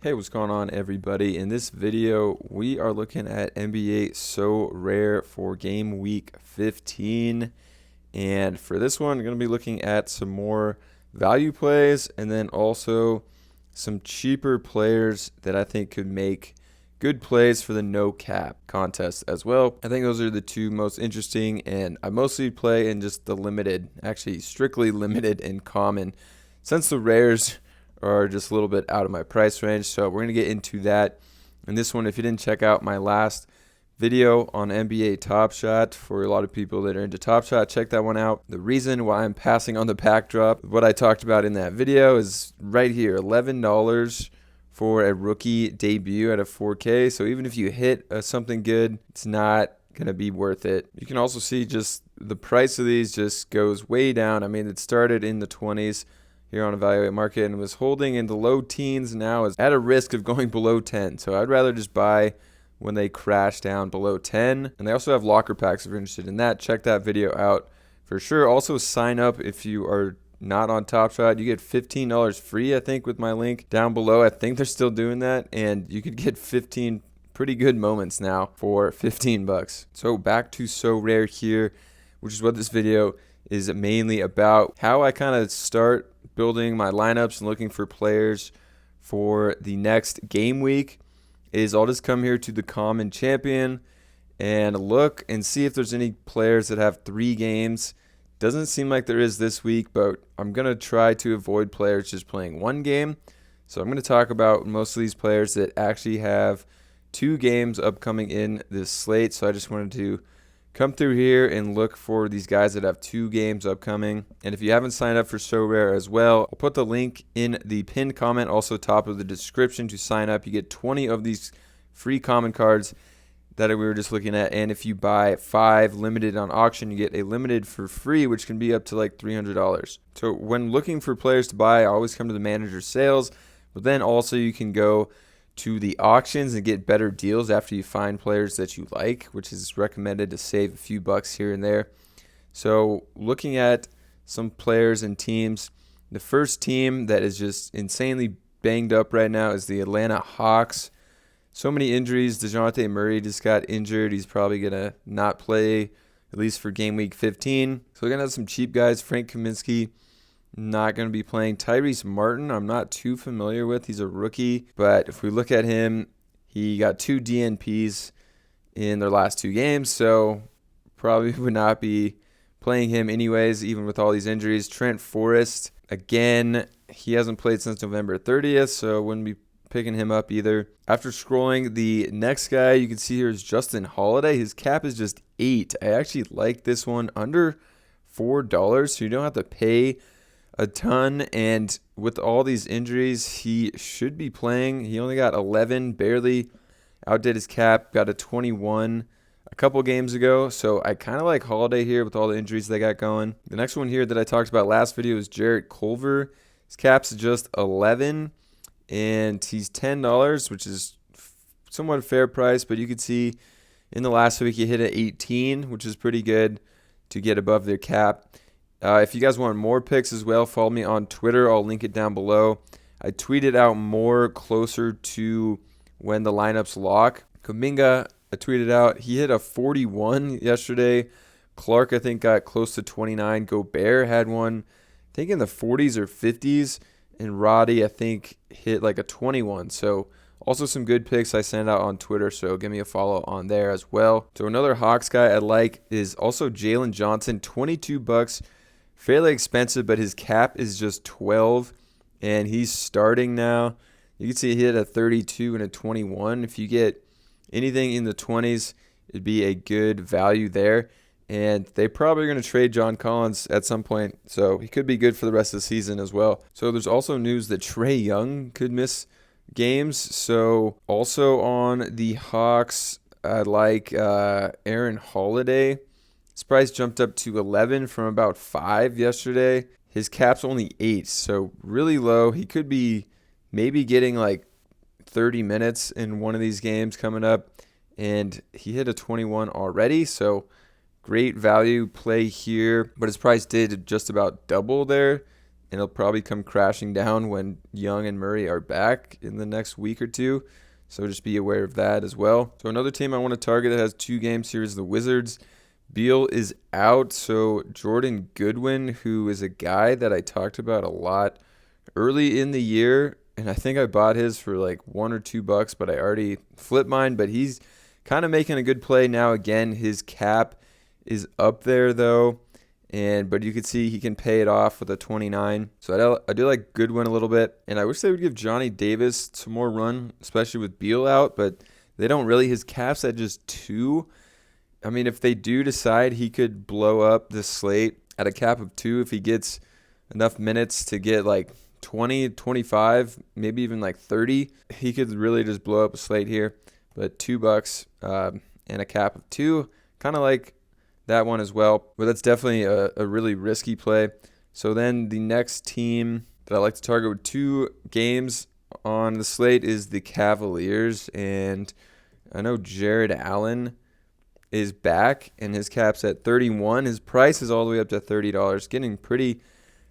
Hey, what's going on, everybody? In this video, we are looking at NBA Sorare for game week 15. And for this one, I'm going to be looking at some more value plays and then also some cheaper players that I think could make good plays for the no cap contest as well. I think those are the two most interesting, and I mostly play in just the limited, actually strictly limited and common, since the rares are just a little bit out of my price range. So we're going to get into that. And this one, if you didn't check out my last video on NBA Top Shot, for a lot of people that are into Top Shot, check that one out. The reason why I'm passing on the backdrop, what I talked about in that video, is right here, $11 for a rookie debut at a 4K. So even if you hit something good, it's not going to be worth it. You can also see just the price of these just goes way down. I mean, it started in the 20s here on Evaluate Market and was holding in the low teens, now is at a risk of going below 10. So I'd rather just buy when they crash down below 10. And they also have locker packs if you're interested in that. Check that video out for sure. Also sign up if you are not on Top Shot. You get $15 free, I think, with my link down below. I think they're still doing that, and you could get 15 pretty good moments now for 15 bucks. So back to Sorare here, which is what this video is mainly about. How I kind of start building my lineups and looking for players for the next game week is I'll just come here to the common champion and look and see if there's any players that have 3 games. Doesn't seem like there is this week, but I'm going to try to avoid players just playing 1 game. So I'm going to talk about most of these players that actually have 2 games upcoming in this slate. So I just wanted to come through here and look for these guys that have 2 games upcoming. And if you haven't signed up for Sorare as well, I'll put the link in the pinned comment, also top of the description, to sign up. You get 20 of these free common cards that we were just looking at. And if you buy 5 limited on auction, you get a limited for free, which can be up to like $300. So when looking for players to buy, I always come to the manager sales, but then also you can go to the auctions and get better deals after you find players that you like, which is recommended to save a few bucks here and there. So looking at some players and teams, the first team that is just insanely banged up right now is the Atlanta Hawks. So many injuries. DeJounte Murray just got injured. He's probably going to not play, at least for game week 15. So we're going to have some cheap guys. Frank Kaminsky, not going to be playing. Tyrese Martin, I'm not too familiar with. He's a rookie. But if we look at him, he got 2 DNPs in their last 2 games. So probably would not be playing him anyways, even with all these injuries. Trent Forrest, again, he hasn't played since November 30th, so wouldn't be picking him up either. After scrolling, the next guy you can see here is Justin Holiday. His cap is just 8. I actually like this one, under $4, so you don't have to pay a ton, and with all these injuries, he should be playing. He only got 11, barely outdid his cap, got a 21 a couple games ago, so I kind of like Holiday here with all the injuries they got going. The next one here that I talked about last video is Jarrett Culver. His cap's just 11, and he's $10, which is somewhat a fair price, but you could see in the last week he hit an 18, which is pretty good to get above their cap. If you guys want more picks as well, follow me on Twitter. I'll link it down below. I tweeted out more closer to when the lineups lock. Kuminga, I tweeted out, he hit a 41 yesterday. Clark, I think, got close to 29. Gobert had one, I think, in the 40s or 50s. And Roddy, I think, hit like a 21. So also some good picks I sent out on Twitter, so give me a follow on there as well. So another Hawks guy I like is also Jalen Johnson, $22. Fairly expensive, but his cap is just 12, and he's starting now. You can see he hit a 32 and a 21. If you get anything in the 20s, it'd be a good value there. And they probably are going to trade John Collins at some point, so he could be good for the rest of the season as well. So there's also news that Trae Young could miss games. So also on the Hawks, I like Aaron Holiday. His price jumped up to 11 from about 5 yesterday. His cap's only 8, so really low. He could be maybe getting like 30 minutes in one of these games coming up, and he hit a 21 already, so great value play here. But his price did just about double there and it'll probably come crashing down when Young and Murray are back in the next week or two. So just be aware of that as well. So another team I want to target that has 2 games here is the Wizards. Beal is out, so Jordan Goodwin, who is a guy that I talked about a lot early in the year, and I think I bought his for like $1 or $2, but I already flipped mine. But he's kind of making a good play now. Again, his cap is up there though, but you can see he can pay it off with a 29. So I do like Goodwin a little bit, and I wish they would give Johnny Davis some more run, especially with Beal out, but they don't really. His cap's at just 2. I mean, if they do decide he could blow up the slate at a cap of 2, if he gets enough minutes to get like 20, 25, maybe even like 30, he could really just blow up a slate here. But $2 and a cap of 2, kind of like that one as well. But that's definitely a really risky play. So then the next team that I like to target with 2 games on the slate is the Cavaliers. And I know Jared Allen is back, and his cap's at 31. His price is all the way up to $30, getting pretty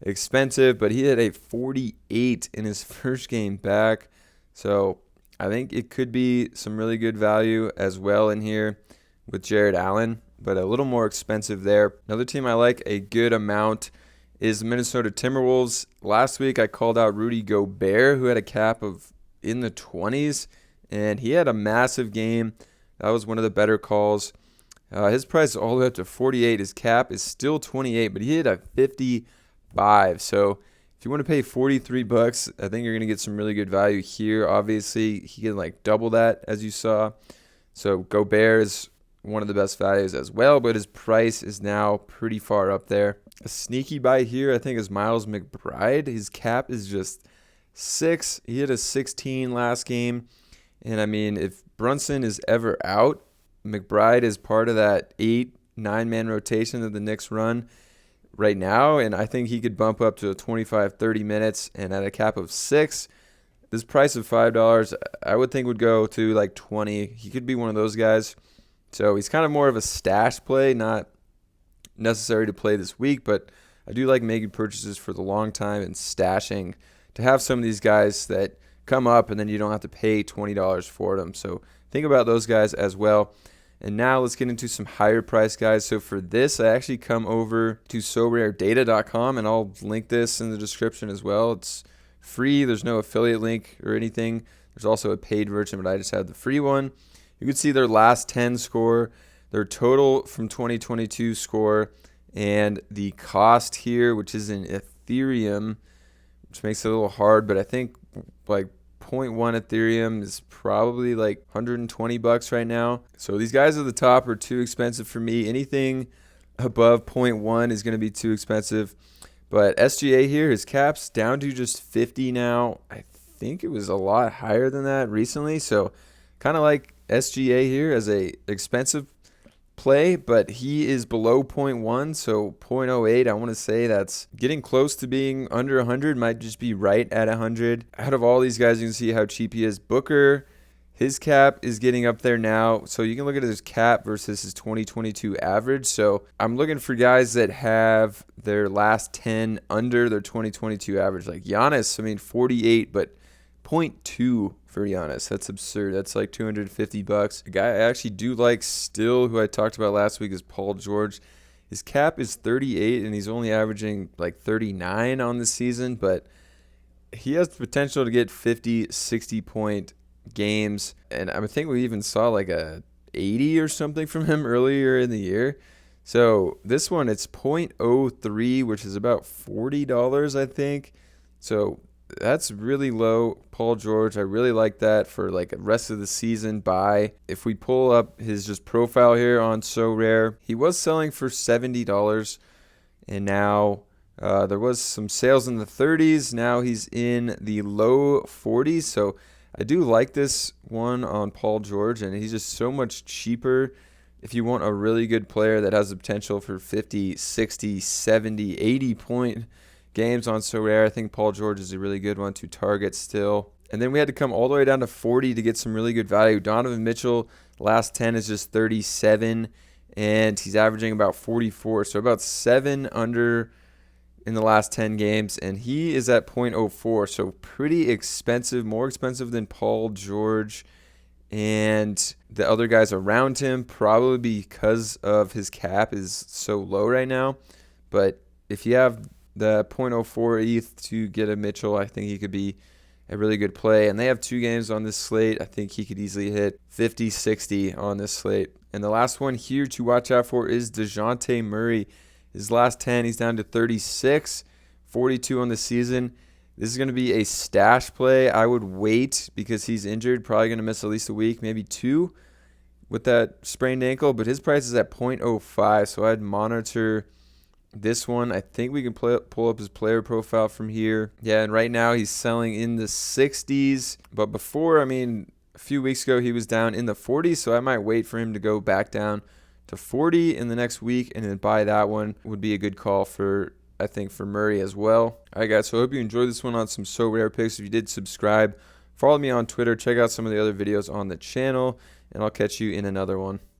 expensive, but he had a 48 in his first game back. So I think it could be some really good value as well in here with Jared Allen, but a little more expensive there. Another team I like a good amount is the Minnesota Timberwolves. Last week I called out Rudy Gobert, who had a cap of in the 20s, and he had a massive game. That was one of the better calls. His price is all the way up to 48. His cap is still 28, but he hit a 55. So if you want to pay $43, I think you're going to get some really good value here. Obviously, he can like double that, as you saw. So Gobert is one of the best values as well, but his price is now pretty far up there. A sneaky buy here, I think, is Miles McBride. His cap is just 6. He hit a 16 last game. And I mean, if Brunson is ever out, McBride is part of that 8-9-man rotation that the Knicks run right now, and I think he could bump up to 25, 30 minutes, and at a cap of 6, this price of $5, I would think would go to like 20. He could be one of those guys. So he's kind of more of a stash play, not necessary to play this week, but I do like making purchases for the long time and stashing to have some of these guys that come up and then you don't have to pay $20 for them. So think about those guys as well. And now let's get into some higher price guys. So for this, I actually come over to SoRareData.com, and I'll link this in the description as well. It's free. There's no affiliate link or anything. There's also a paid version, but I just have the free one. You can see their last 10 score, their total from 2022 score, and the cost here, which is in Ethereum, which makes it a little hard, but I think like 0.1 Ethereum is probably like $120 right now. So these guys at the top are too expensive for me. Anything above 0.1 is going to be too expensive. But SGA here, his cap's down to just 50 now. I think it was a lot higher than that recently. So kind of like SGA here as a expensive play, but he is below 0.1, so 0.08, I want to say that's getting close to being under 100, might just be right at 100. Out of all these guys, you can see how cheap he is. Booker, his cap is getting up there now, so you can look at his cap versus his 2022 average. So I'm looking for guys that have their last 10 under their 2022 average, like Giannis. I mean, 48, but 0.2 for Giannis. That's absurd. That's like $250. A guy I actually do like still, who I talked about last week, is Paul George. His cap is 38, and he's only averaging like 39 on the season, but he has the potential to get 50, 60-point games, and I think we even saw like a 80 or something from him earlier in the year. So this one, it's 0.03, which is about $40, I think. So that's really low. Paul George, I really like that for like a rest of the season buy. If we pull up his just profile here on Sorare, he was selling for $70, and now there was some sales in the 30s. Now he's in the low 40s. So I do like this one on Paul George, and he's just so much cheaper. If you want a really good player that has the potential for 50, 60, 70, 80-point games on Sorare, I think Paul George is a really good one to target still. And then we had to come all the way down to 40 to get some really good value. Donovan Mitchell, last 10 is just 37, and he's averaging about 44. So about 7 under in the last 10 games, and he is at 0.04, so pretty expensive, more expensive than Paul George and the other guys around him, probably because of his cap is so low right now. But if you have the zero point 0.04 ETH to get a Mitchell, I think he could be a really good play. And they have 2 games on this slate. I think he could easily hit 50, 60 on this slate. And the last one here to watch out for is DeJounte Murray. His last 10, he's down to 36, 42 on the season. This is going to be a stash play. I would wait because he's injured, probably going to miss at least a week, maybe 2 with that sprained ankle. But his price is at 0.05, so I'd monitor this one. I think we can pull up his player profile from here. Yeah, and right now he's selling in the 60s. But before, a few weeks ago, he was down in the 40s, so I might wait for him to go back down to 40 in the next week and then buy that one. Would be a good call for Murray as well. All right, guys, so I hope you enjoyed this one on some Sorare picks. If you did, subscribe. Follow me on Twitter. Check out some of the other videos on the channel, and I'll catch you in another one.